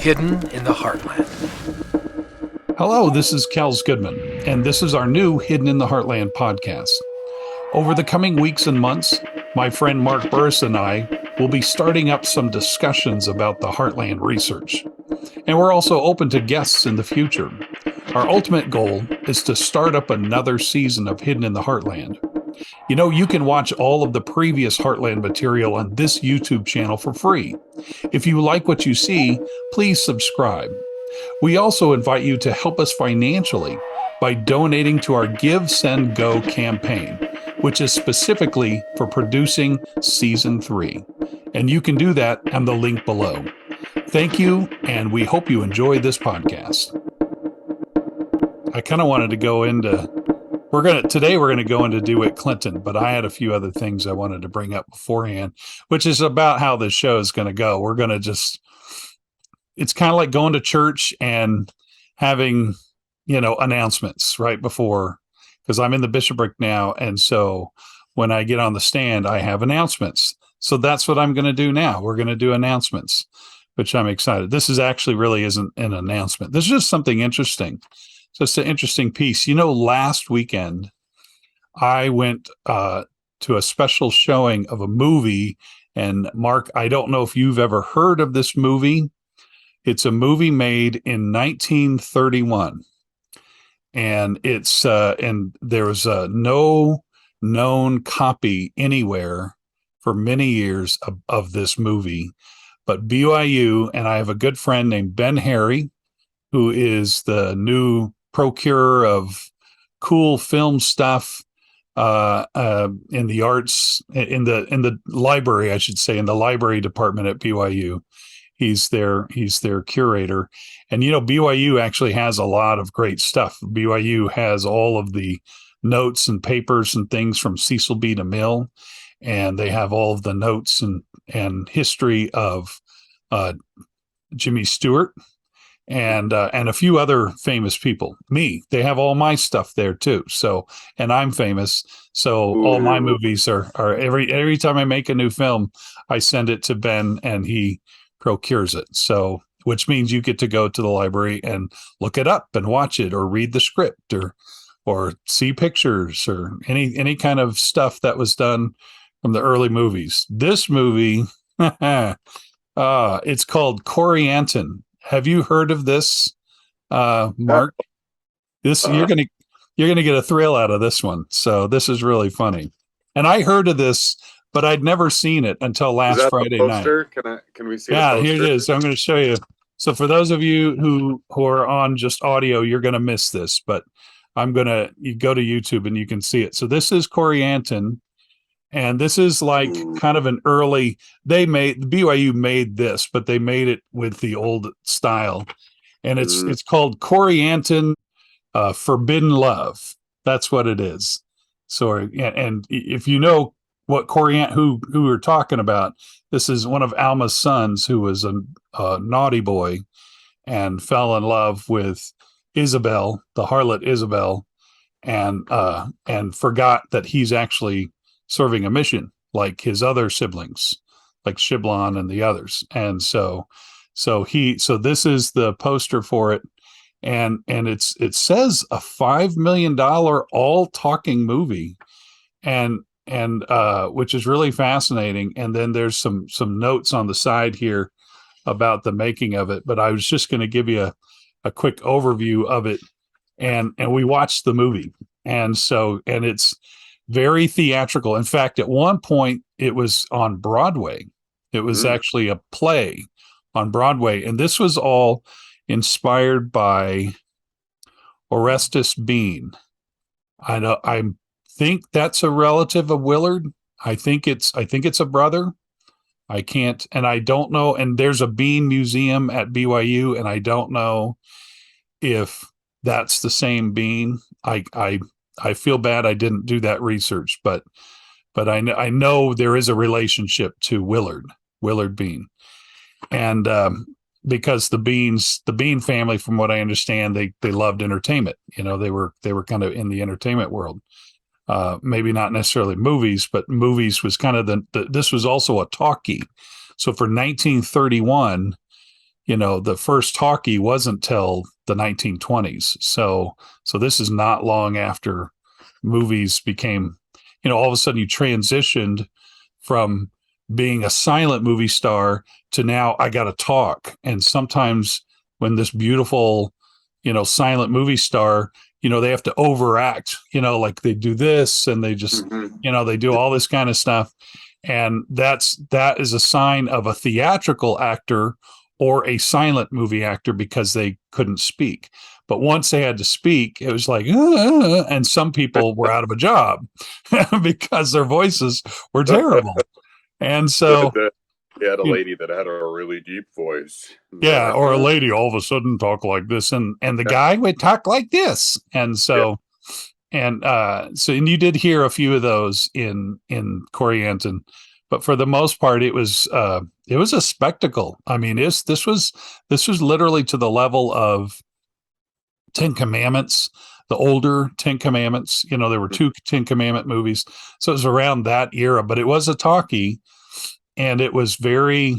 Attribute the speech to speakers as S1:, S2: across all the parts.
S1: Hidden in the Heartland.
S2: Hello, this is Kels Goodman, and this is our new Hidden in the Heartland podcast. Over the coming weeks and months, my friend Mark Burris and I will be starting up some discussions about the Heartland research. And we're also open to guests in the future. Our ultimate goal is to start up another season of Hidden in the Heartland. You know, you can watch all of the previous Heartland material on this YouTube channel for free. If you like what you see, please subscribe. We also invite you to help us financially by donating to our Give, Send, Go campaign, which is specifically for producing Season 3. And you can do that on the link below. Thank you, and we hope you enjoy this podcast. I kind of wanted to go into... Today we're going to go into DeWitt Clinton, but I had a few other things I wanted to bring up beforehand, which is about how this show is going to go. We're going to just... It's kind of like going to church and having, announcements right before, because I'm in the bishopric now. And so when I get on the stand, I have announcements. So that's what I'm going to do now. We're going to do announcements, which I'm excited. This is actually really isn't an announcement. This is just something interesting. So it's an interesting piece. Last weekend, I went to a special showing of a movie. And Mark, I don't know if you've ever heard of this movie. It's a movie made in 1931. And it's and there was no known copy anywhere for many years of this movie. But BYU, and I have a good friend named Ben Harry, who is the new procurer of cool film stuff in the arts, in the library, I should say, in the library department at BYU. He's their curator. And, BYU actually has a lot of great stuff. BYU has all of the notes and papers and things from Cecil B. DeMille, and they have all of the notes and history of Jimmy Stewart and a few other famous people. They have all my stuff there too. So, and I'm famous. So all my movies are every time I make a new film, I send it to Ben and he procures it. So, which means you get to go to the library and look it up and watch it or read the script or see pictures or any kind of stuff that was done from the early movies. This movie, it's called Corianton. Have you heard of this, Mark? You're gonna get a thrill out of this one. So this is really funny. And I heard of this, but I'd never seen it until last Friday night.
S3: Can we see?
S2: Yeah, here it is. So I'm going to show you. So for those of you who are on just audio, you're going to miss this, but you go to YouTube and you can see it. So this is Corianton. And this is like kind of an early, BYU made this, but they made it with the old style. And it's called Corianton Forbidden Love. That's what it is. So, and if you know what Corianton, who we're talking about, this is one of Alma's sons who was a naughty boy and fell in love with Isabel, the harlot Isabel, and forgot that he's actually serving a mission like his other siblings, like Shiblon and the others. And so this is the poster for it. And it says a $5 million all talking movie, and which is really fascinating. And then there's some notes on the side here about the making of it, but I was just going to give you a quick overview of it. And we watched the movie. And it's very theatrical. In fact, at one point it was on Broadway. It was actually a play on Broadway. And this was all inspired by Orestes Bean. I think that's a relative of Willard. I think it's a brother. I don't know. And there's a Bean museum at BYU, and I don't know if that's the same Bean. I feel bad I didn't do that research, but I know there is a relationship to Willard Bean, and because the Bean family, from what I understand, they loved entertainment. They were kind of in the entertainment world. Maybe not necessarily movies, but movies was kind of this was also a talkie. So for 1931, the first talkie wasn't till the 1920s. So this is not long after movies became, all of a sudden you transitioned from being a silent movie star to now I got to talk. And sometimes when this beautiful, silent movie star, they have to overact, like they do this and they just, they do all this kind of stuff. And that is a sign of a theatrical actor or a silent movie actor because they couldn't speak. But once they had to speak, it was like, and some people were out of a job because their voices were terrible. And so
S1: he had a lady that had a really deep voice.
S2: Yeah, or a lady all of a sudden talk like this, and the guy would talk like this. And so and you did hear a few of those in Corianton, but for the most part it was a spectacle. I mean, this was literally to the level of Ten Commandments, the older Ten Commandments. There were two Ten Commandment movies, so it was around that era. But it was a talkie, and it was very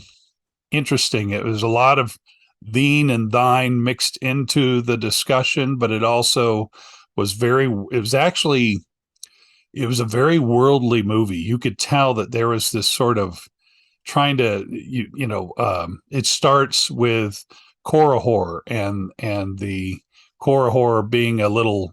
S2: interesting. It was a lot of thine and thine mixed into the discussion, but it also was it was a very worldly movie. You could tell that there was this sort of trying to, it starts with Corianton and the Corianton being a little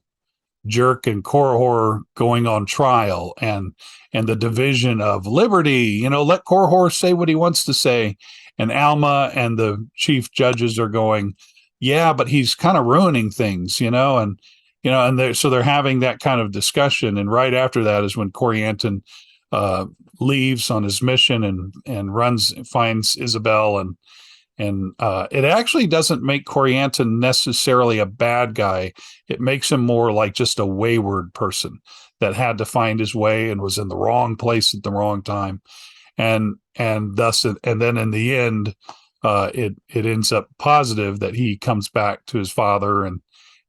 S2: jerk and Corianton going on trial and the division of liberty, let Corianton say what he wants to say. And Alma and the chief judges are going, yeah, but he's kind of ruining things, and they're having that kind of discussion. And right after that is when Corianton leaves on his mission and finds Isabel, and it actually doesn't make Corianton necessarily a bad guy. It makes him more like just a wayward person that had to find his way and was in the wrong place at the wrong time. And thus, and then in the end, it ends up positive that he comes back to his father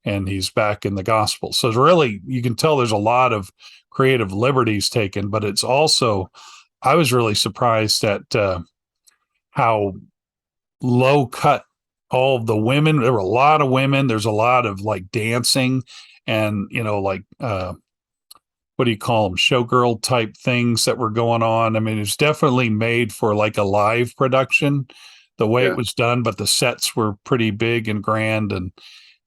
S2: and he's back in the gospel. So it's really, you can tell there's a lot of creative liberties taken, but it's also, I was really surprised at how low cut all of the women. There were a lot of women. There's a lot of like dancing and, what do you call them? Showgirl type things that were going on. I mean, it's definitely made for like a live production, the way it was done, but the sets were pretty big and grand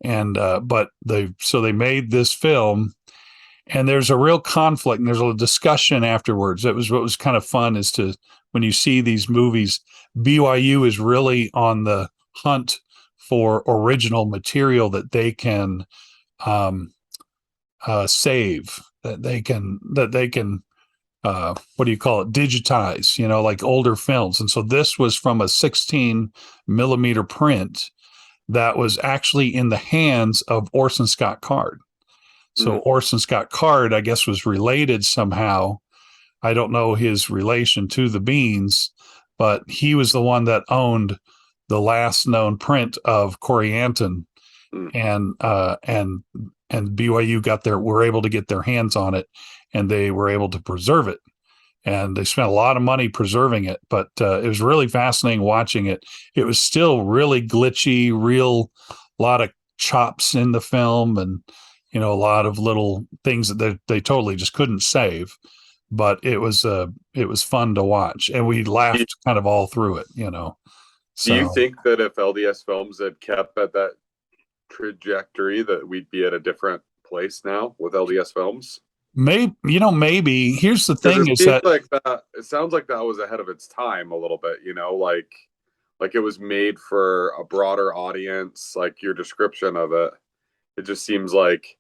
S2: but they made this film, and there's a real conflict and there's a discussion afterwards. What was kind of fun is when you see these movies, BYU is really on the hunt for original material that they can save, that they can what do you call it, digitize, like older films. And so this was from a 16 millimeter print that was actually in the hands of Orson Scott Card. So Orson Scott Card, I guess, was related somehow. I don't know his relation to the Beans, but he was the one that owned the last known print of Corianton, and BYU were able to get their hands on it, and they were able to preserve it. And they spent a lot of money preserving it, but it was really fascinating watching it. It was still really glitchy, a lot of chops in the film, and a lot of little things that they totally just couldn't save. But it was fun to watch, and we laughed kind of all through it.
S1: Do you think that if LDS Films had kept at that trajectory, that we'd be at a different place now with LDS Films?
S2: Maybe. Here's the thing:
S1: it sounds like that was ahead of its time a little bit. Like it was made for a broader audience. Like your description of it, it just seems like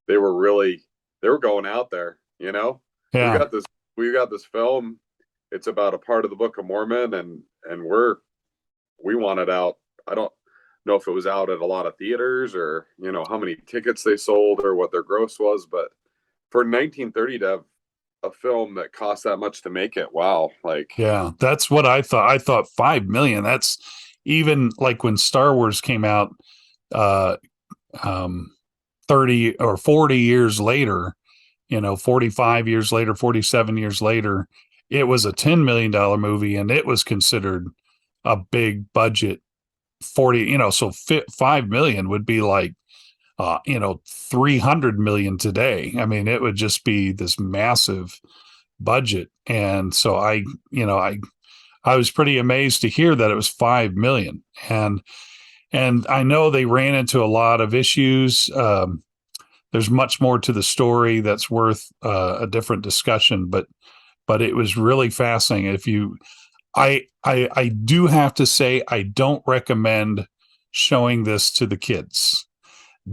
S1: they were going out there.
S2: Yeah.
S1: We got this film. It's about a part of the Book of Mormon, and we want it out. I don't know if it was out at a lot of theaters or how many tickets they sold or what their gross was, but for 1930 to have a film that cost that much to make it, wow.
S2: Yeah, that's what I thought. I thought 5 million. That's even like when Star Wars came out 30 or 40 years later, 45 years later, 47 years later, it was a $10 million movie, and it was considered a big budget 40, so 5 million would be like 300 million today. I mean, it would just be this massive budget. And so I was pretty amazed to hear that it was 5 million. And I know they ran into a lot of issues. There's much more to the story that's worth a different discussion, but it was really fascinating. I do have to say, I don't recommend showing this to the kids.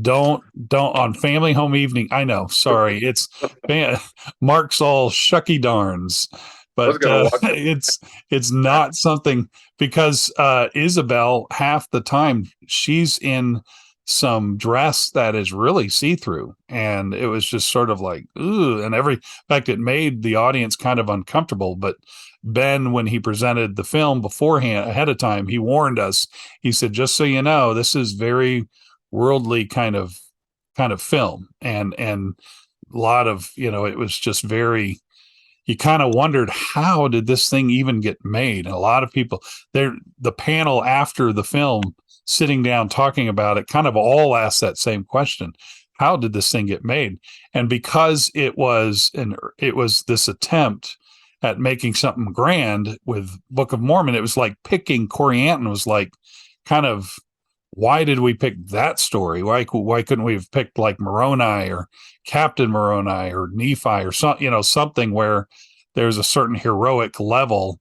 S2: Don't on family home evening. I know, sorry, it's Mark's all shucky darns, but it's not something, because Isabel, half the time she's in some dress that is really see-through, and it was just sort of like, ooh, and in fact, it made the audience kind of uncomfortable. But Ben, when he presented the film beforehand, ahead of time, he warned us. He said, just so you know, this is very worldly kind of film, and a lot of, it was just very, you kind of wondered, how did this thing even get made? And a lot of people there, the panel after the film, sitting down talking about it, kind of all asked that same question: how did this thing get made? And because it was this attempt at making something grand with Book of Mormon, it was like picking Corianton was like, kind of, why did we pick that story? Why couldn't we have picked like Moroni or Captain Moroni or Nephi or something where there's a certain heroic level?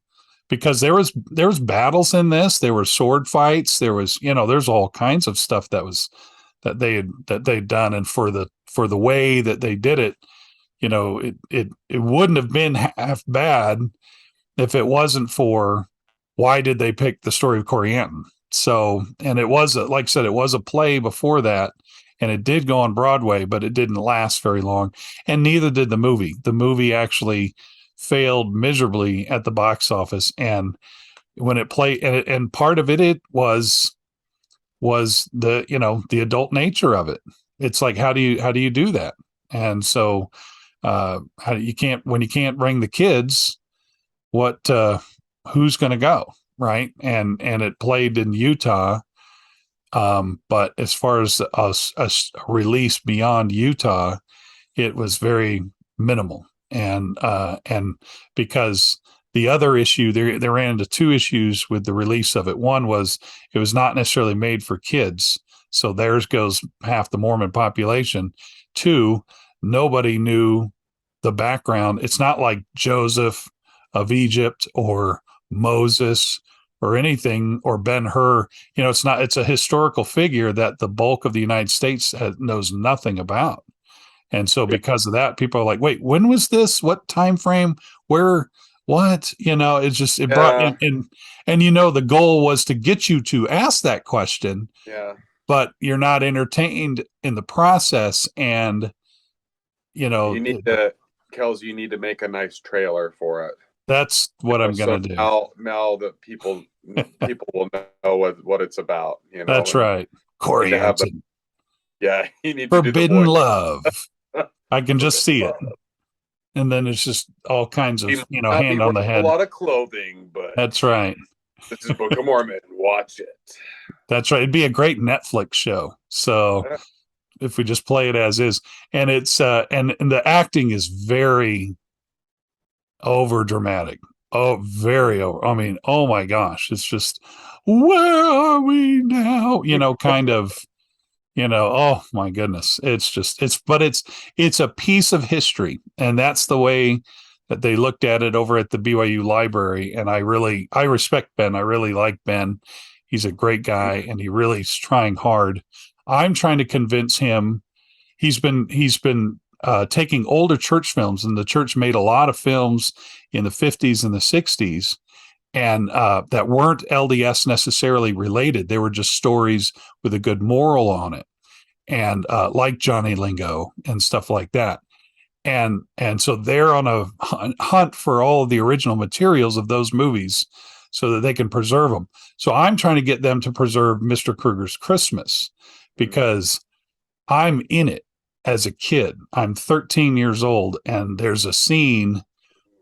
S2: Because there was battles in this, there were sword fights, there was, there's all kinds of stuff that they'd done, and for the way that they did it, it wouldn't have been half bad if it wasn't for, why did they pick the story of Corianton? So, and it was, like I said, it was a play before that, and it did go on Broadway, but it didn't last very long, and neither did the movie. The movie actually failed miserably at the box office, and when it played, and part of it was the the adult nature of it. It's like, how do you do that? And so when you can't bring the kids, who's going to go, right? And it played in Utah, but as far as a release beyond Utah, it was very minimal. And because the other issue, they ran into two issues with the release of it. One was, it was not necessarily made for kids, so theirs goes half the Mormon population. Two, nobody knew the background. It's not like Joseph of Egypt or Moses or anything, or Ben-Hur. It's a historical figure that the bulk of the United States knows nothing about. And so because of that, people are like, wait, when was this? What time frame? Where? What? It's just, it brought in, and the goal was to get you to ask that question.
S1: Yeah.
S2: But you're not entertained in the process. And,
S1: you need to make a nice trailer for it.
S2: That's what I'm going to do.
S1: Now that people will know what it's about.
S2: That's right. Corianton.
S1: Yeah. You need
S2: Forbidden love. I can just see it. And then it's just all kinds of, hand on the head.
S1: A lot of clothing, but
S2: that's right.
S1: This is Book of Mormon. Watch it.
S2: That's right. It'd be a great Netflix show. So if we just play it as is, and it's and the acting is very over dramatic. Oh, very over. I mean, oh my gosh, it's just, where are we now? Kind of. Oh my goodness. It's a piece of history. And that's the way that they looked at it over at the BYU library. And I respect Ben. I really like Ben. He's a great guy, and he really is trying hard. I'm trying to convince him. He's been taking older church films, and the church made a lot of films in the 50s and the 60s. And that weren't LDS necessarily related. They were just stories with a good moral on it, and like Johnny Lingo and stuff like that. And so they're on a hunt for all of the original materials of those movies so that they can preserve them. So I'm trying to get them to preserve Mr. Kruger's Christmas, because I'm in it as a kid. I'm 13 years old, and there's a scene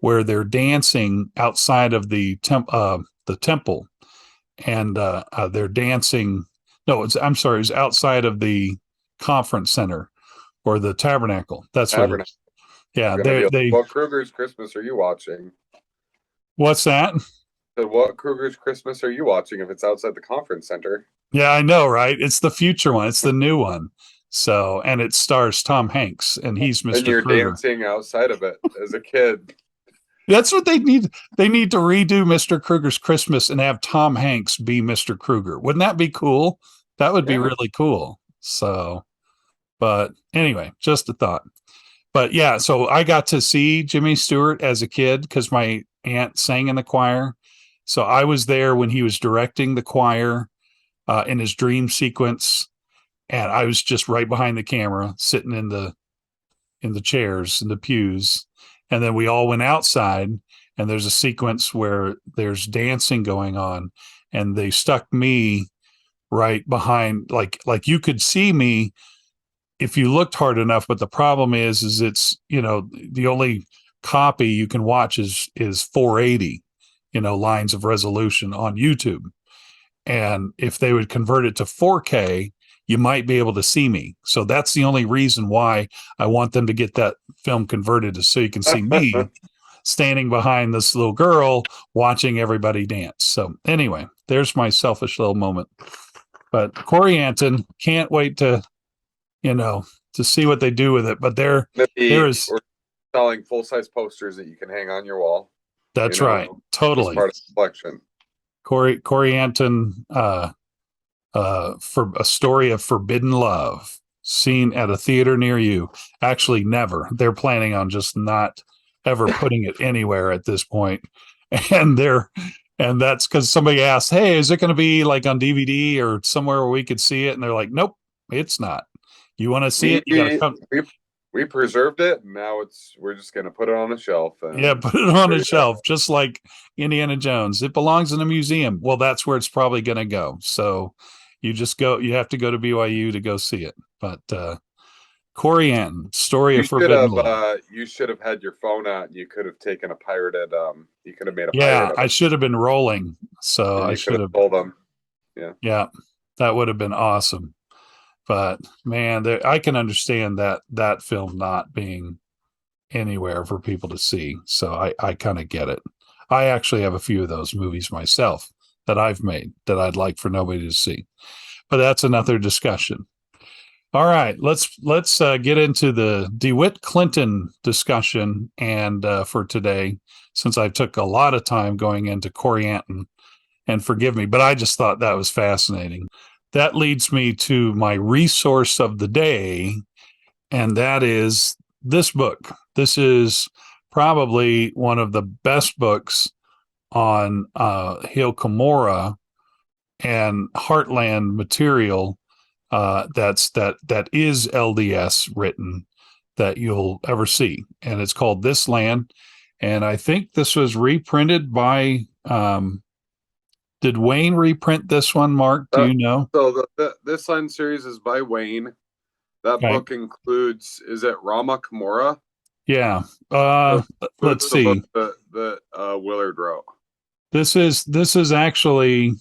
S2: where they're dancing outside of the temple, and they're dancing. No, I'm sorry, it's outside of the conference center or the tabernacle. That's what it
S1: Tabernacle.
S2: is. Yeah,
S1: Gonna be like,
S2: they.
S1: what Kruger's Christmas are you watching?
S2: What's that?
S1: So what Kruger's Christmas are you watching if it's outside the conference center?
S2: Yeah, I know, right? It's the future one. It's the new one. So, and it stars Tom Hanks, and he's
S1: And
S2: Mr.
S1: you're
S2: Kruger.
S1: dancing outside of it as a kid.
S2: That's what they need. They need to redo Mr. Kruger's Christmas and have Tom Hanks be Mr. Kruger. Wouldn't that be cool? That would be
S1: Yeah.
S2: really cool. So, but anyway, just a thought. But yeah, so I got to see Jimmy Stewart as a kid because my aunt sang in the choir. So I was there when he was directing the choir in his dream sequence, and I was just right behind the camera, sitting in the chairs in the pews, and then we all went outside, and there's a sequence where there's dancing going on, and they stuck me right behind, like you could see me if you looked hard enough, but the problem is it's, the only copy you can watch is 480, lines of resolution on YouTube. And if they would convert it to 4K, you might be able to see me. So that's the only reason why I want them to get that film converted, is so you can see me standing behind this little girl watching everybody dance. So anyway, there's my selfish little moment. But Corianton, can't wait to see what they do with it. But there is,
S1: or selling full-size posters that you can hang on your wall.
S2: That's right, totally.
S1: Part of the collection.
S2: Corianton, for a story of forbidden love, seen at a theater near you. Actually, never. They're planning on just not ever putting it anywhere at this point. And that's because somebody asked, "Hey, is it going to be like on DVD or somewhere where we could see it?" And they're like, "Nope, it's not. You want to see it? You got to come."
S1: We preserved it, and now we're just going to put it on a shelf.
S2: Yeah, put it on a shelf, just like Indiana Jones. It belongs in a museum. Well, that's where it's probably going to go. So you have to go to BYU to go see it. But Corianton, story of forbidden love.
S1: You should have had your phone out. And you could have taken a pirated. You could have made a
S2: Yeah,
S1: pirate.
S2: I should have been rolling. So I should have
S1: told them.
S2: Yeah, that would have been awesome. But man, I can understand that film not being anywhere for people to see. So I kind of get it. I actually have a few of those movies myself that I've made that I'd like for nobody to see. But that's another discussion. All right, let's get into the DeWitt Clinton discussion, and for today, since I took a lot of time going into Corianton, and forgive me, but I just thought that was fascinating. That leads me to my resource of the day, and that is this book. This is probably one of the best books on Cumorah and Heartland material that is LDS written that you'll ever see, and it's called This Land. And I think this was reprinted by. Did Wayne reprint this one, Mark? Do you know?
S1: So This Land series is by Wayne. That book includes, is it Rama Cumorah?
S2: Yeah. Let's see.
S1: That Willard wrote.
S2: This is actually,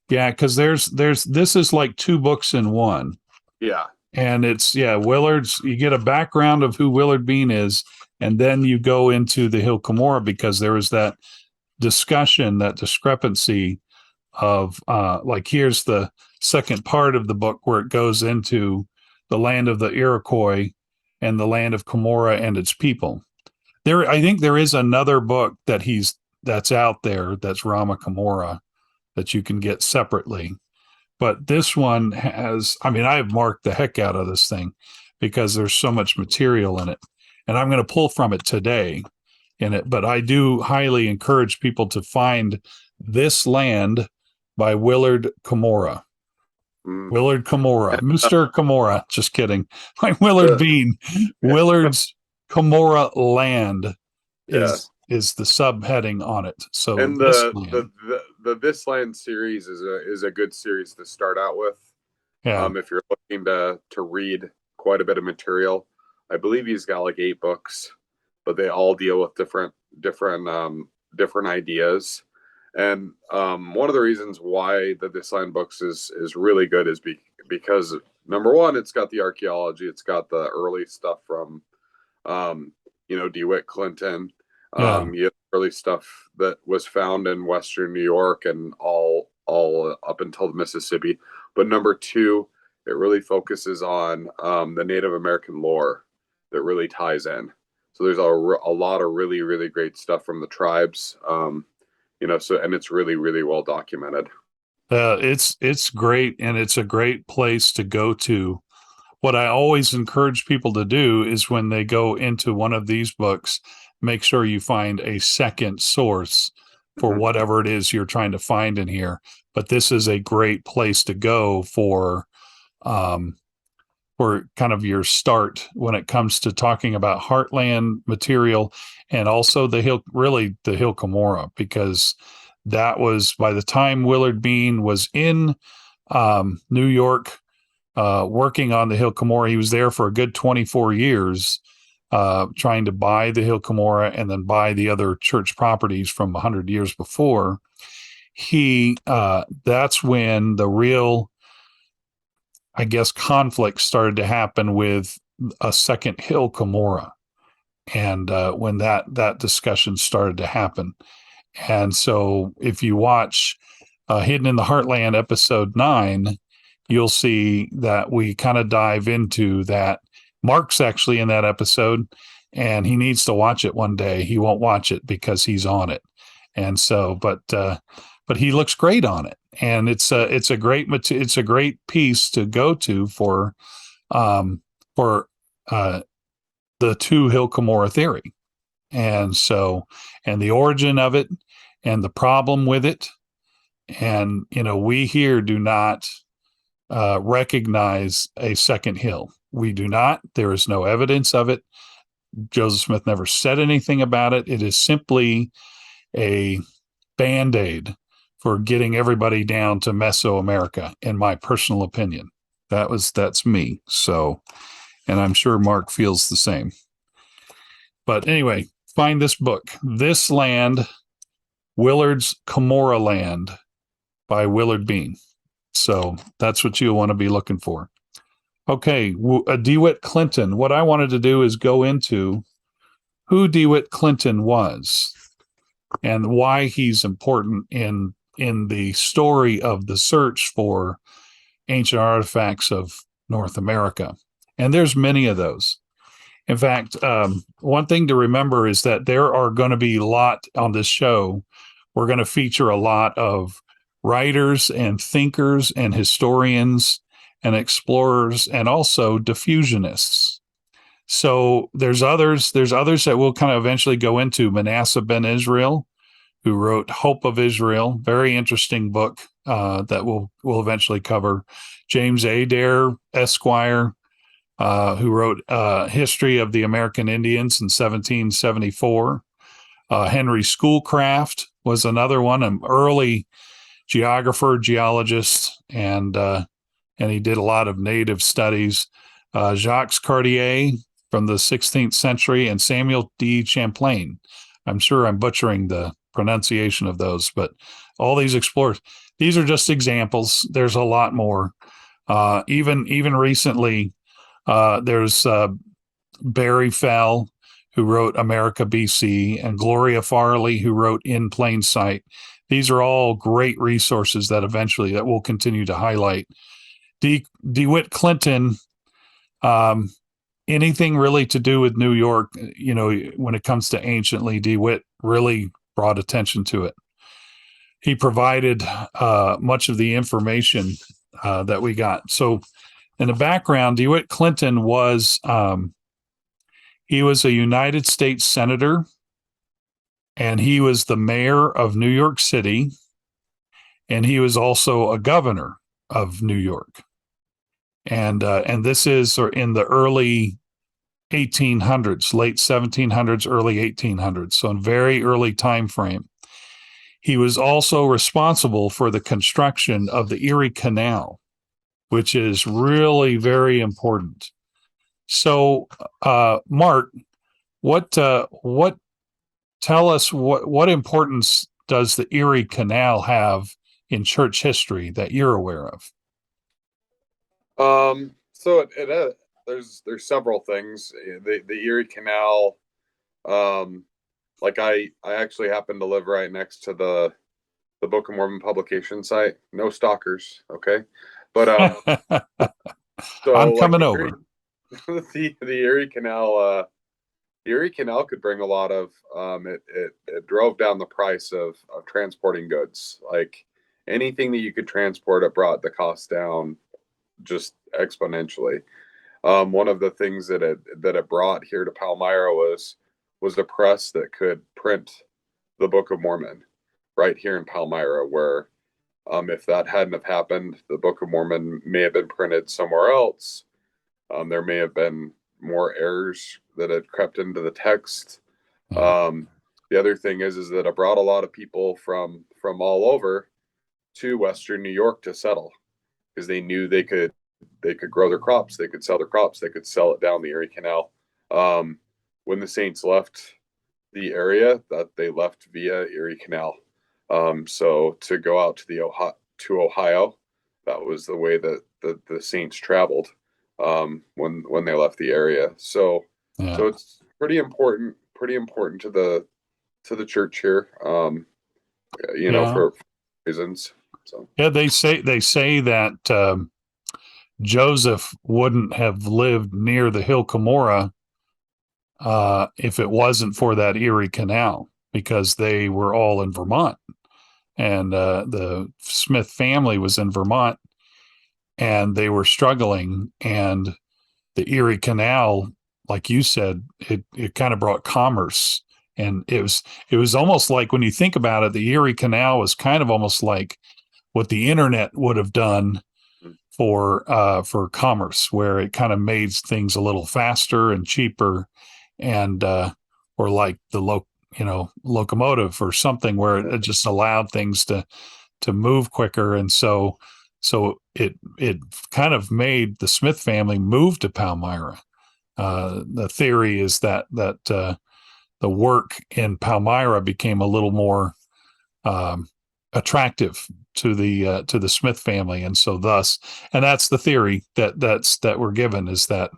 S2: yeah, because this is like two books in one.
S1: Yeah.
S2: And it's, Willard's, you get a background of who Willard Bean is, and then you go into the Cumorah, because there was that discussion, that discrepancy of here's the second part of the book where it goes into the land of the Iroquois and the land of Cumorah and its people. I think there is another book that's out there that's Rama Cumorah that you can get separately. But this one has, I've marked the heck out of this thing because there's so much material in it. And I'm going to pull from it today in it. But I do highly encourage people to find This Land by Willard Cumorah. Willard Cumorah. Mr. Cumorah. Just kidding. Like Willard Bean. Willard's Cumorah Land is the subheading on it. So,
S1: and the This Land series is a good series to start out with.
S2: Yeah.
S1: If you're looking to read quite a bit of material, I believe he's got like 8 books, but they all deal with different ideas. And one of the reasons why the This Line Books is really good is because number one, it's got the archaeology, it's got the early stuff from DeWitt Clinton,
S2: Yeah.
S1: early stuff that was found in Western New York and all up until the Mississippi. But number two, it really focuses on the Native American lore that really ties in. So there's a lot of really, really great stuff from the tribes, and it's really, really well documented.
S2: It's great, and it's a great place to go to. What I always encourage people to do is when they go into one of these books, make sure you find a second source for whatever it is you're trying to find in here. But this is a great place to go for kind of your start when it comes to talking about Heartland material, and also the Hill Cumorah, because that was, by the time Willard Bean was in New York, working on the Hill Cumorah, he was there for a good 24 years, trying to buy the Hill Cumorah and then buy the other church properties from 100 years before. That's when the real, I guess, conflict started to happen with a second Hill Cumorah, and when that discussion started to happen. And so if you watch Hidden in the Heartland episode 9, you'll see that we kind of dive into that. Mark's actually in that episode, and he needs to watch it one day. He won't watch it because he's on it. And so, but he looks great on it. And it's a great piece to go to for the two Hill Cumorah theory. And so, and the origin of it and the problem with it. And, we here do not recognize a second hill. We do not. There is no evidence of it. Joseph Smith never said anything about it. It is simply a Band-Aid for getting everybody down to Mesoamerica, in my personal opinion. That's me. So, and I'm sure Mark feels the same. But anyway, find this book, This Land, Willard's Cumorah Land by Willard Bean. So that's what you'll want to be looking for. Okay, DeWitt Clinton. What I wanted to do is go into who DeWitt Clinton was and why he's important in the story of the search for ancient artifacts of North America. And there's many of those. In fact, one thing to remember is that there are going to be a lot on this show. We're going to feature a lot of writers and thinkers and historians and explorers and also diffusionists. So there's others that we'll kind of eventually go into. Manasseh ben Israel, who wrote Hope of Israel, very interesting book that we'll eventually cover. James Adair, Esquire, who wrote History of the American Indians in 1774. Henry Schoolcraft was another one, an early geographer, geologist, and he did a lot of native studies. Jacques Cartier from the 16th century, and Samuel D. Champlain. I'm sure I'm butchering the pronunciation of those, but all these explorers, these are just examples. There's a lot more. Even recently, there's Barry Fell, who wrote America BC, and Gloria Farley, who wrote In Plain Sight. These are all great resources that we'll continue to highlight. DeWitt Clinton, anything really to do with New York, when it comes to anciently, DeWitt really brought attention to it. He provided much of the information that we got. So in the background, DeWitt Clinton was he was a United States Senator, and he was the mayor of New York City, and he was also a governor of New York. And this is in the early 1800s, late 1700s, early 1800s, so in very early time frame. He was also responsible for the construction of the Erie Canal, which is really very important. So, Mark, tell us what importance does the Erie Canal have in church history that you're aware of?
S1: So there's several things. The Erie Canal, like I actually happen to live right next to the Book of Mormon publication site. No stalkers, okay? But so
S2: I'm
S1: like
S2: coming over.
S1: the Erie Canal, the Erie Canal could bring a lot of it drove down the price of transporting goods. Like anything that you could transport, it brought the cost down just exponentially. One of the things that it brought here to Palmyra was a press that could print the Book of Mormon right here in Palmyra, where if that hadn't have happened, the Book of Mormon may have been printed somewhere else. There may have been more errors that had crept into the text. The other thing is that it brought a lot of people from all over to Western New York to settle because they knew they could grow their crops, they could sell their crops, they could sell it down the Erie Canal. When the Saints left the area, that they left via Erie Canal. So to go out to Ohio, that was the way that the Saints traveled when they left the area. So it's pretty important to the church here. For reasons. So
S2: they say that Joseph wouldn't have lived near the hill Cumorah if it wasn't for that Erie Canal, because they were all in Vermont, and the Smith family was in Vermont, and they were struggling, and the Erie Canal, like you said, it kind of brought commerce, and it was almost like, when you think about it, the Erie Canal was kind of almost like what the internet would have done for commerce, where it kind of made things a little faster and cheaper, and or like the locomotive or something, where it just allowed things to move quicker. And so it kind of made the Smith family move to Palmyra. The theory is that the work in Palmyra became a little more attractive to the Smith family, and so thus, and that's the theory that we're given, is that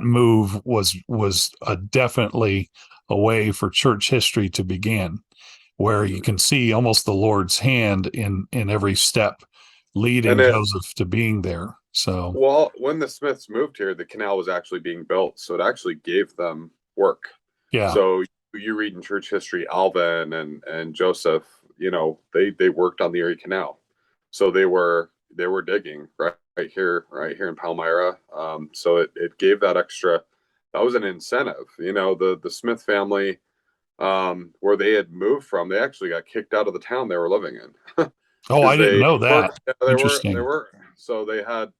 S2: move was definitely a way for church history to begin, where you can see almost the Lord's hand in every step leading Joseph to being there. So,
S1: well, when the Smiths moved here, the canal was actually being built, so it actually gave them work.
S2: Yeah.
S1: So you read in church history, Alvin and Joseph, they worked on the Erie Canal, so they were digging right here in Palmyra. So it gave that extra. That was an incentive. The Smith family, where they had moved from, they actually got kicked out of the town they were living in.
S2: Oh, I didn't know that. Interesting.
S1: So they had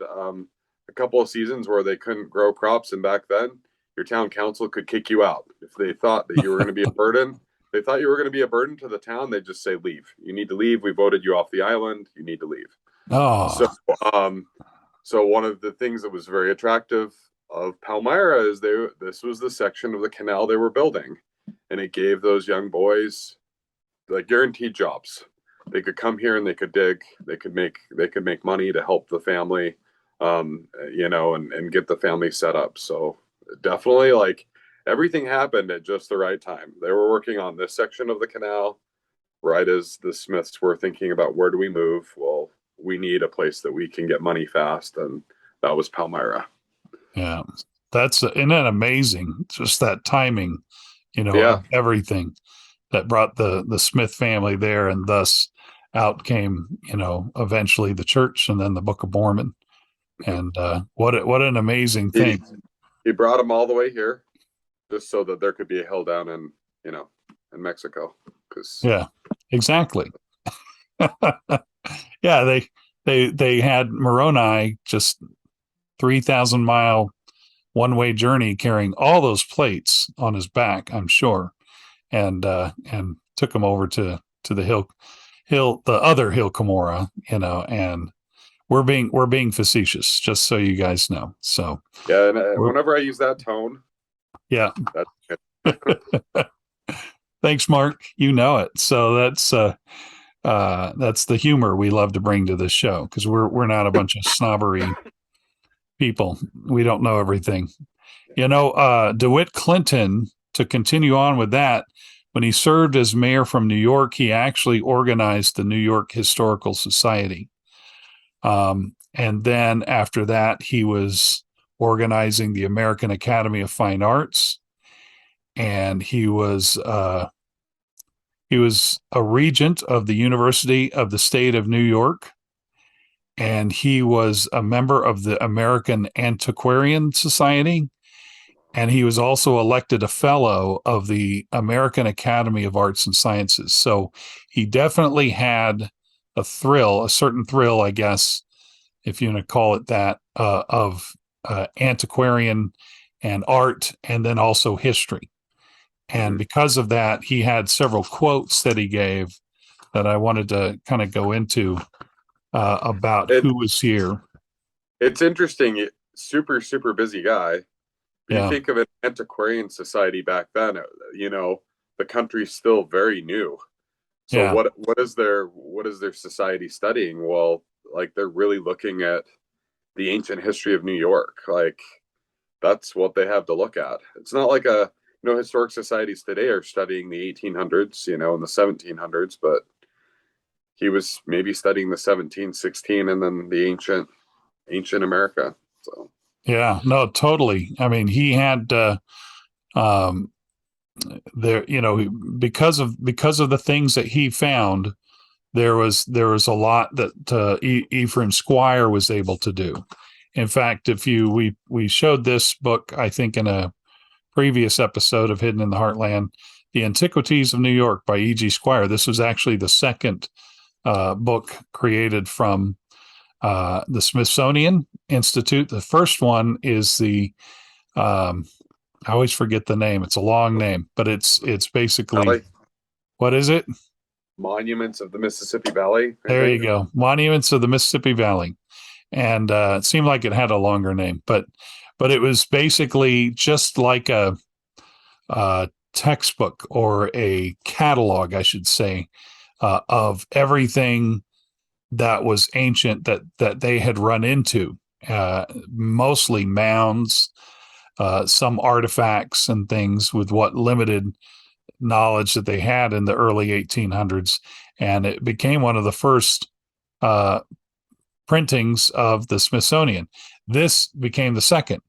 S1: a couple of seasons where they couldn't grow crops, and back then your town council could kick you out if they thought that you were going to be a burden. They thought you were going to be a burden to the town. They'd just say, leave. You need to leave. We voted you off the island. You need to leave.
S2: Oh.
S1: So one of the things that was very attractive of Palmyra is this was the section of the canal they were building, and it gave those young boys like guaranteed jobs. They could come here and they could dig. They could make money to help the family, and get the family set up. So definitely, like, everything happened at just the right time. They were working on this section of the canal right as the Smiths were thinking about, where do we move? Well, we need a place that we can get money fast, and that was Palmyra.
S2: Yeah, isn't that amazing? Just that timing, of everything that brought the Smith family there, and thus out came, eventually the church, and then the Book of Mormon. And what an amazing thing.
S1: He brought them all the way here just so that there could be a hill down in Mexico.
S2: Yeah, exactly. Yeah, they had Moroni, just 3,000 mile one-way journey, carrying all those plates on his back, I'm sure, and took them over to the hill, the other hill Cumorah, and we're being facetious, just so you guys know. So
S1: yeah, and whenever I use that tone,
S2: yeah,
S1: that's
S2: Thanks, Mark. You know it. So that's the humor we love to bring to this show, because we're not a bunch of snobbery people. We don't know everything. DeWitt Clinton, to continue on with that, when he served as mayor from New York, he actually organized the New York Historical Society. And then after that, he was organizing the American Academy of Fine Arts, and he was a regent of the University of the State of New York, and he was a member of the American Antiquarian Society, and he was also elected a fellow of the American Academy of Arts and Sciences. So he definitely had a certain thrill, I guess, if you want to call it that, of antiquarian and art, and then also history. And because of that, he had several quotes that he gave that I wanted to kind of go into about who was here.
S1: It's interesting. Super, super busy guy. You
S2: Yeah.
S1: think of an antiquarian society back then, the country's still very new. So
S2: Yeah.
S1: what is their society studying? Well, like, they're really looking at the ancient history of New York. Like, that's what they have to look at. It's not like historic societies today are studying the 1800s, and the 1700s, but he was maybe studying the 1716 and then the ancient America. So
S2: Yeah, no, totally. I mean, he had um there, because of the things that he found, there was a lot that Ephraim Squire was able to do. In fact, we showed this book, I think, in a previous episode of Hidden in the Heartland, The Antiquities of New York by E.G. Squire. This was actually the second book created from the Smithsonian Institute. The first one is the I always forget the name. It's a long name, but it's basically
S1: Valley,
S2: what is it?
S1: Monuments of the Mississippi Valley.
S2: There you go. Monuments of the Mississippi Valley. And it seemed like it had a longer name, but it was basically just like a textbook, or a catalog, I should say, of everything that was ancient that they had run into, mostly mounds, some artifacts and things with what limited knowledge that they had in the early 1800s. And it became one of the first printings of the Smithsonian. This became the second,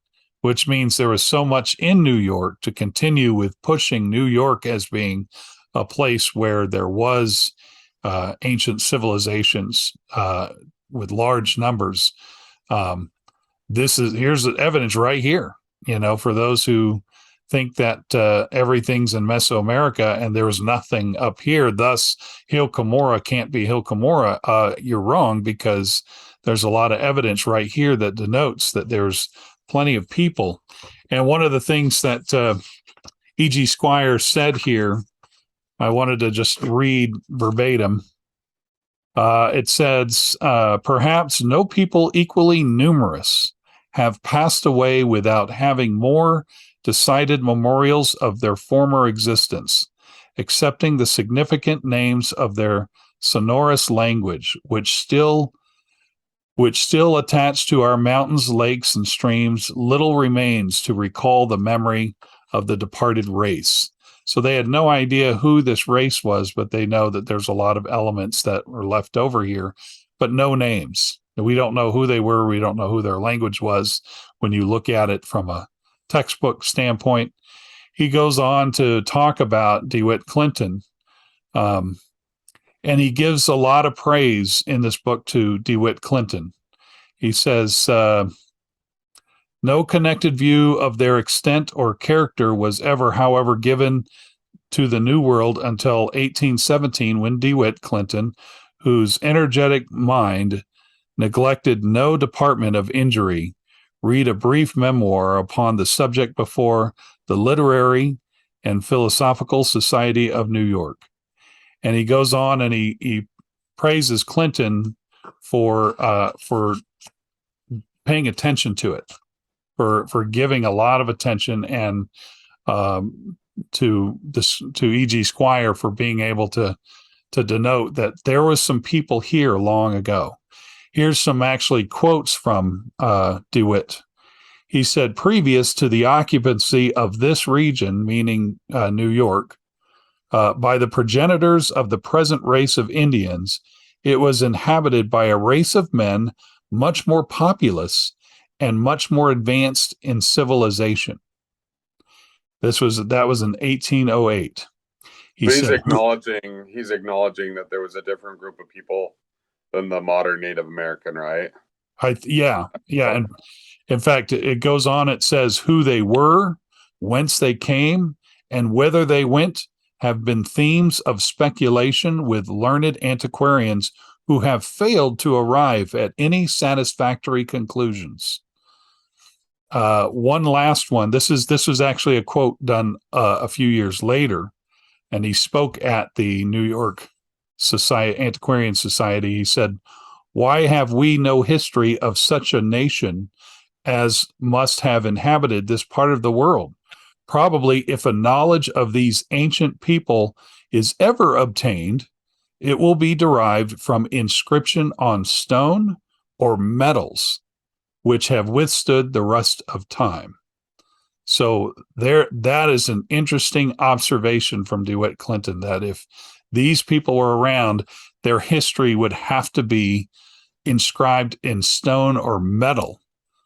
S2: which means there was so much in New York to continue with pushing New York as being a place where there was ancient civilizations with large numbers. Here's the evidence right here, for those who think that everything's in Mesoamerica and there was nothing up here, thus Hill Cumorah can't be Hill Cumorah. You're wrong, because there's a lot of evidence right here that denotes that there's plenty of people. And one of the things that E.G. Squire said here, I wanted to just read verbatim. It says, perhaps no people equally numerous have passed away without having more decided memorials of their former existence, excepting the significant names of their sonorous language, which still attached to our mountains, lakes, and streams. Little remains to recall the memory of the departed race. So they had no idea who this race was, but they know that there's a lot of elements that were left over here, but no names. We don't know who they were. We don't know who their language was when you look at it from a textbook standpoint. He goes on to talk about DeWitt Clinton, and he gives a lot of praise in this book to DeWitt Clinton. He says, no connected view of their extent or character was ever, however, given to the New World until 1817, when DeWitt Clinton, whose energetic mind neglected no department of injury, read a brief memoir upon the subject before the Literary and Philosophical Society of New York. And he goes on and he praises Clinton for paying attention to it, for giving a lot of attention and E.G. Squire for being able to denote that there was some people here long ago. Here's some actually quotes from DeWitt. He said, previous to the occupancy of this region, meaning New York, by the progenitors of the present race of Indians, it was inhabited by a race of men much more populous and much more advanced in civilization. That was in 1808.
S1: He's acknowledging that there was a different group of people than the modern Native American, right?
S2: Yeah. And in fact, it goes on, it says who they were, whence they came, and whither they went have been themes of speculation with learned antiquarians who have failed to arrive at any satisfactory conclusions. One last one. This was actually a quote done a few years later, and he spoke at the New York Antiquarian Society. He said, "Why have we no history of such a nation as must have inhabited this part of the world? Probably if a knowledge of these ancient people is ever obtained, it will be derived from inscription on stone or metals, which have withstood the rust of time." So that is an interesting observation from DeWitt Clinton, that if these people were around, their history would have to be inscribed in stone or metal.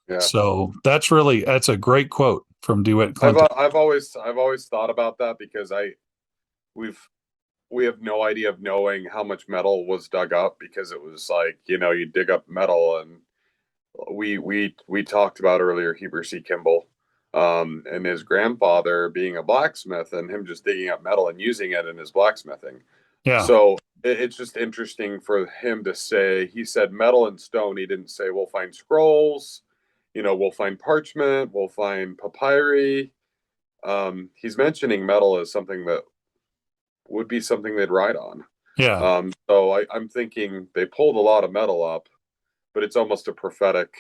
S2: Yeah. So that's a great quote from DeWitt Clinton.
S1: I've always thought about that, because we have no idea of knowing how much metal was dug up, because it was like, you dig up metal, and we talked about earlier Heber C. Kimball, and his grandfather being a blacksmith, and him just digging up metal and using it in his blacksmithing. Yeah. So it's just interesting for him to say, he said metal and stone. He didn't say we'll find scrolls, we'll find parchment, we'll find papyri. He's mentioning metal as something that would be something they'd ride on. Yeah. So I'm thinking they pulled a lot of metal up, but it's almost a prophetic,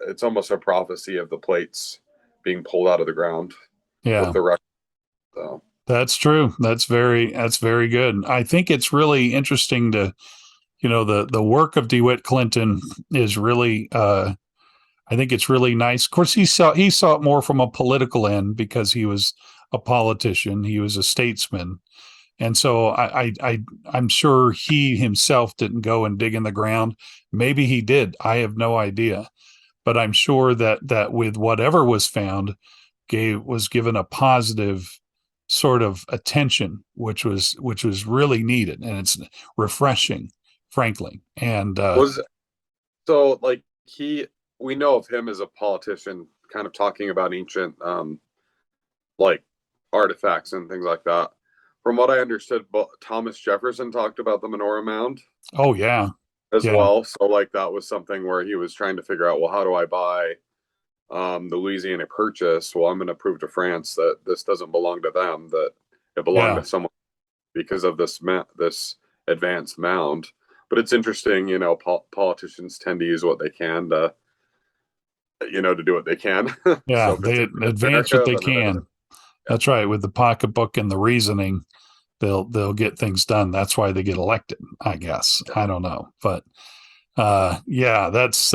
S1: it's almost a prophecy of the plates being pulled out of the ground. Yeah. With the record. So.
S2: That's true. That's very good. I think it's really interesting to, the work of DeWitt Clinton is really, I think it's really nice. Of course, he saw it more from a political end, because he was a politician. He was a statesman. And so I'm sure he himself didn't go and dig in the ground. Maybe he did. I have no idea. But I'm sure that with whatever was found, was given a positive sort of attention, which was really needed, and it's refreshing, frankly. And
S1: we know of him as a politician, kind of talking about ancient like artifacts and things like that. From what I understood, Thomas Jefferson talked about the Menorah Mound.
S2: Oh yeah.
S1: As well. So that was something where he was trying to figure out, well, how do I buy the Louisiana Purchase? Well, I'm going to prove to France that this doesn't belong to them, that it belonged to someone, because of this advanced mound. But it's interesting, politicians tend to use what they can to do what they can.
S2: Yeah, so they advance what they can. That's right. With the pocketbook and the reasoning, they'll get things done. That's why they get elected, I guess. I don't know. But that's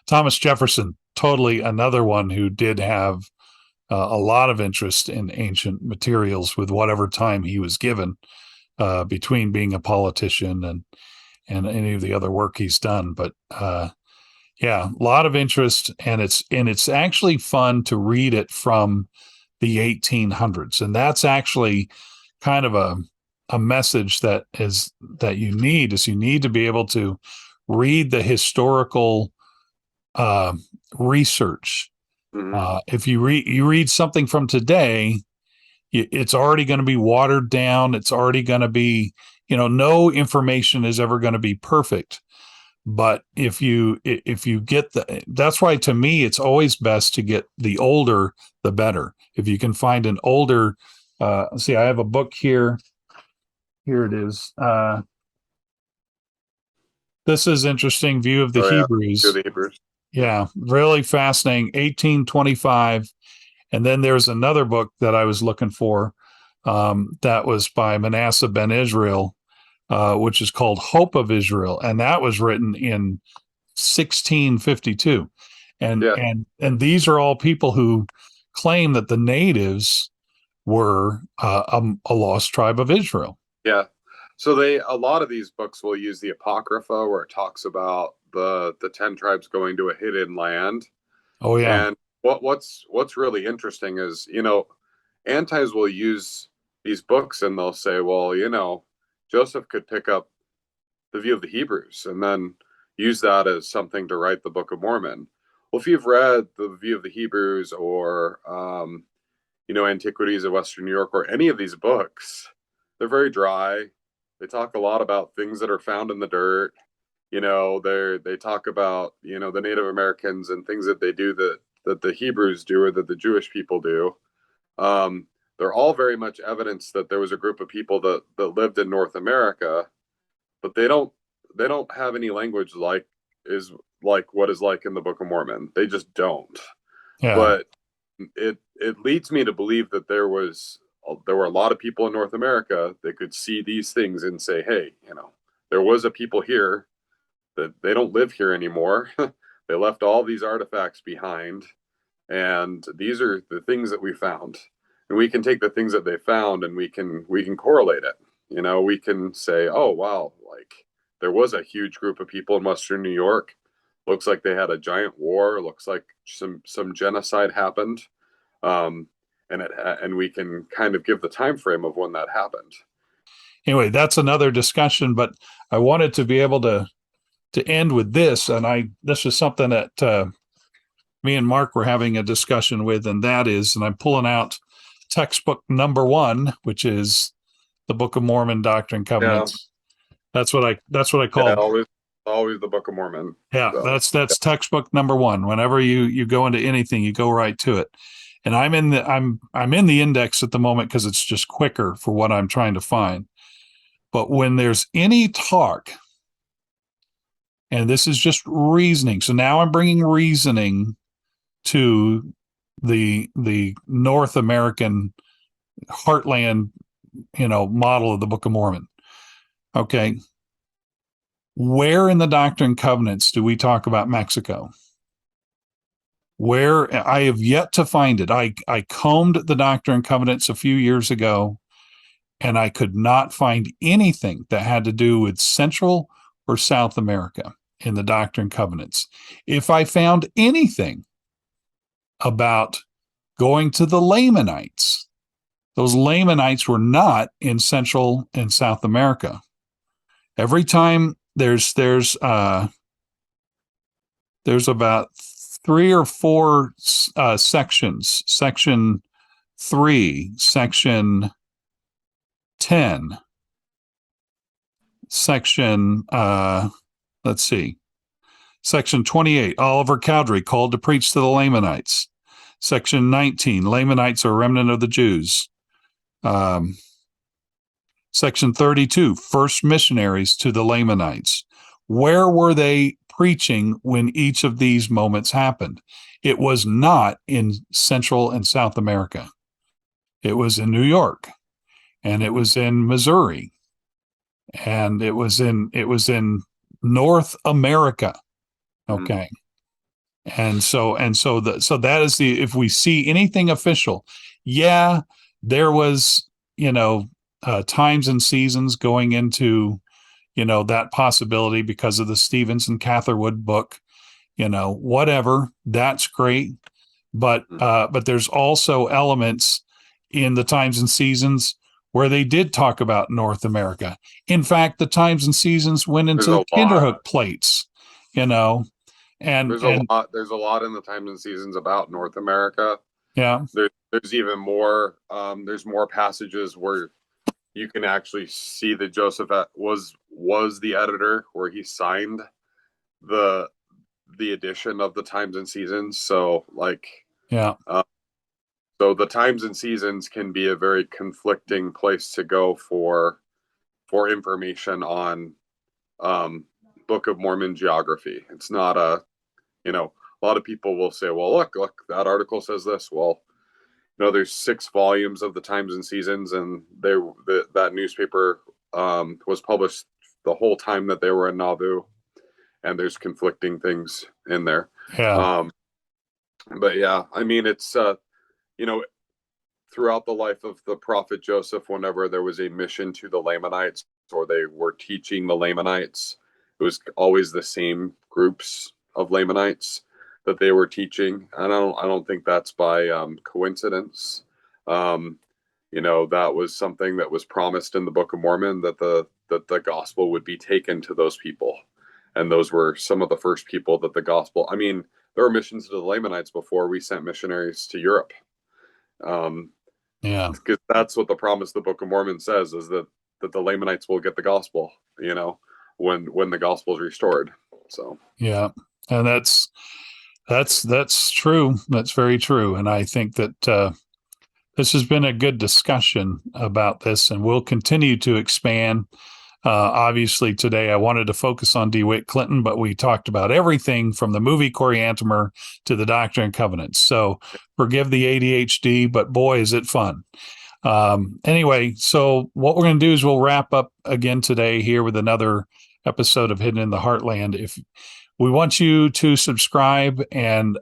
S2: Thomas Jefferson, totally another one who did have a lot of interest in ancient materials with whatever time he was given, between being a politician and any of the other work he's done. But a lot of interest, and it's actually fun to read it from the 1800s. And that's actually kind of a message that you need to be able to read the historical research. Mm-hmm. If you read something from today, it's already going to be watered down. It's already going to be, no information is ever going to be perfect. But if you get that's why, to me, it's always best to get the older, the better. If you can find an older, see, I have a book here. Here it is. This is interesting. View of the Hebrews.
S1: View of the Hebrews.
S2: Yeah, really fascinating. 1825. And then there's another book that I was looking for that was by Manasseh ben Israel, which is called Hope of Israel, and that was written in 1652. And
S1: Yeah.
S2: these are all people who claim that the natives were a lost tribe of Israel.
S1: Yeah. So a lot of these books will use the Apocrypha where it talks about the 10 tribes going to a hidden land.
S2: Oh yeah,
S1: And what's really interesting is, antis will use these books and they'll say, well, Joseph could pick up the view of the Hebrews and then use that as something to write the Book of Mormon. Well, if you've read the view of the Hebrews or Antiquities of Western New York or any of these books, they're very dry. They talk a lot about things that are found in the dirt. They talk about the Native Americans and things that they do that the Hebrews do or that the Jewish people do. They're all very much evidence that there was a group of people that lived in North America, but they don't have any language like what is like in the Book of Mormon. They just don't.
S2: yeah.
S1: But it leads me to believe that there were a lot of people in North America that could see these things and say, hey, there was a people here that they don't live here anymore. They left all these artifacts behind, and these are the things that we found. And we can take the things that they found and we can correlate it. We can say, oh wow, like there was a huge group of people in Western New York. Looks like they had a giant war. Looks like some genocide happened, and we can kind of give the time frame of when that happened.
S2: Anyway, that's another discussion, but I wanted to be able to end with this, and this is something that me and Mark were having a discussion with, and that is, and I'm pulling out textbook number 1, which is the Book of Mormon, Doctrine and Covenants. That's what I call it.
S1: Always the Book of Mormon.
S2: Yeah,
S1: So,
S2: that's textbook number 1. Whenever you go into anything, you go right to it. And I'm in the index at the moment because it's just quicker for what I'm trying to find. But when there's any talk, and this is just reasoning, so now I'm bringing reasoning to the North American heartland, model of the Book of Mormon. Okay. Where in the Doctrine and Covenants do we talk about Mexico? Where I have yet to find it. I combed the Doctrine and Covenants a few years ago, and I could not find anything that had to do with Central or South America in the Doctrine and Covenants. If I found anything about going to the Lamanites, those Lamanites were not in Central and South America. Every time there's about 3 or 4 sections. Section 3, Section 10, Section let's see, Section 28, Oliver Cowdery called to preach to the Lamanites. Section 19, Lamanites are a remnant of the Jews. Section 32, first missionaries to the Lamanites. Where were they preaching when each of these moments happened? It was not in Central and South America. It was in New York, and it was in Missouri, and it was in North America. Okay. And so that is if we see anything official, yeah, there was, times and seasons going into, that possibility because of the Stevens and Catherwood book, whatever, that's great. But there's also elements in the times and seasons where they did talk about North America. In fact, the times and seasons went into Kinderhook plates, and
S1: there's a lot in the times and seasons about North America.
S2: Yeah.
S1: There's even more. There's more passages where you can actually see that Joseph was the editor, where he signed the edition of the times and seasons. So so the times and seasons can be a very conflicting place to go for information on Book of Mormon geography. It's not a lot of people will say, well, look, that article says this. Well, there's 6 volumes of the Times and Seasons, and that newspaper was published the whole time that they were in Nauvoo, and there's conflicting things in there.
S2: Yeah.
S1: But yeah, I mean, it's throughout the life of the prophet Joseph, whenever there was a mission to the Lamanites or they were teaching the Lamanites, it was always the same groups of Lamanites that they were teaching. I don't think that's by coincidence. That was something that was promised in the Book of Mormon, that the gospel would be taken to those people, and those were some of the first people that the gospel. I mean, there were missions to the Lamanites before we sent missionaries to Europe.
S2: Yeah,
S1: because that's what the promise of the Book of Mormon says, is that the Lamanites will get the gospel, when the gospel is restored. So
S2: yeah, and that's true. That's very true. And I think that this has been a good discussion about this, and we'll continue to expand. Obviously, today I wanted to focus on DeWitt Clinton, but we talked about everything from the movie Corianton to the Doctrine and Covenants. So forgive the ADHD, but boy, is it fun. Anyway, so what we're going to do is we'll wrap up again today here with another episode of Hidden in the Heartland. If we want you to subscribe and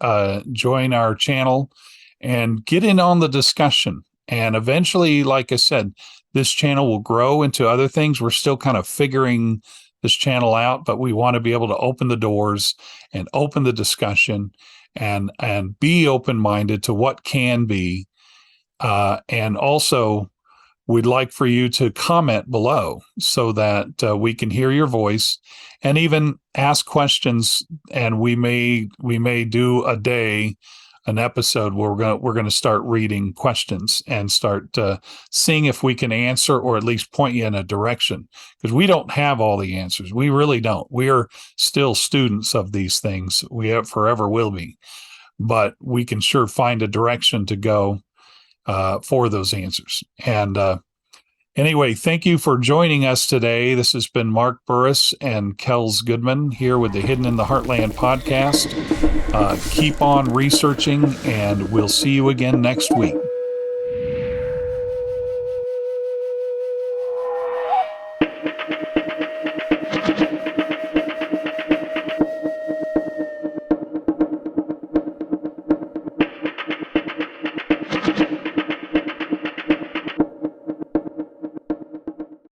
S2: join our channel and get in on the discussion. And eventually, like I said, this channel will grow into other things. We're still kind of figuring this channel out, but we want to be able to open the doors and open the discussion and be open-minded to what can be. And also, we'd like for you to comment below so that we can hear your voice and even ask questions. And we may do an episode where we're going to start reading questions and start seeing if we can answer or at least point you in a direction, because we don't have all the answers. We really don't. We are still students of these things. We forever will be, but we can sure find a direction to go for those answers. And anyway, thank you for joining us today. This has been Mark Burris and Kels Goodman here with the Hidden in the Heartland podcast. Keep on researching, and we'll see you again next week.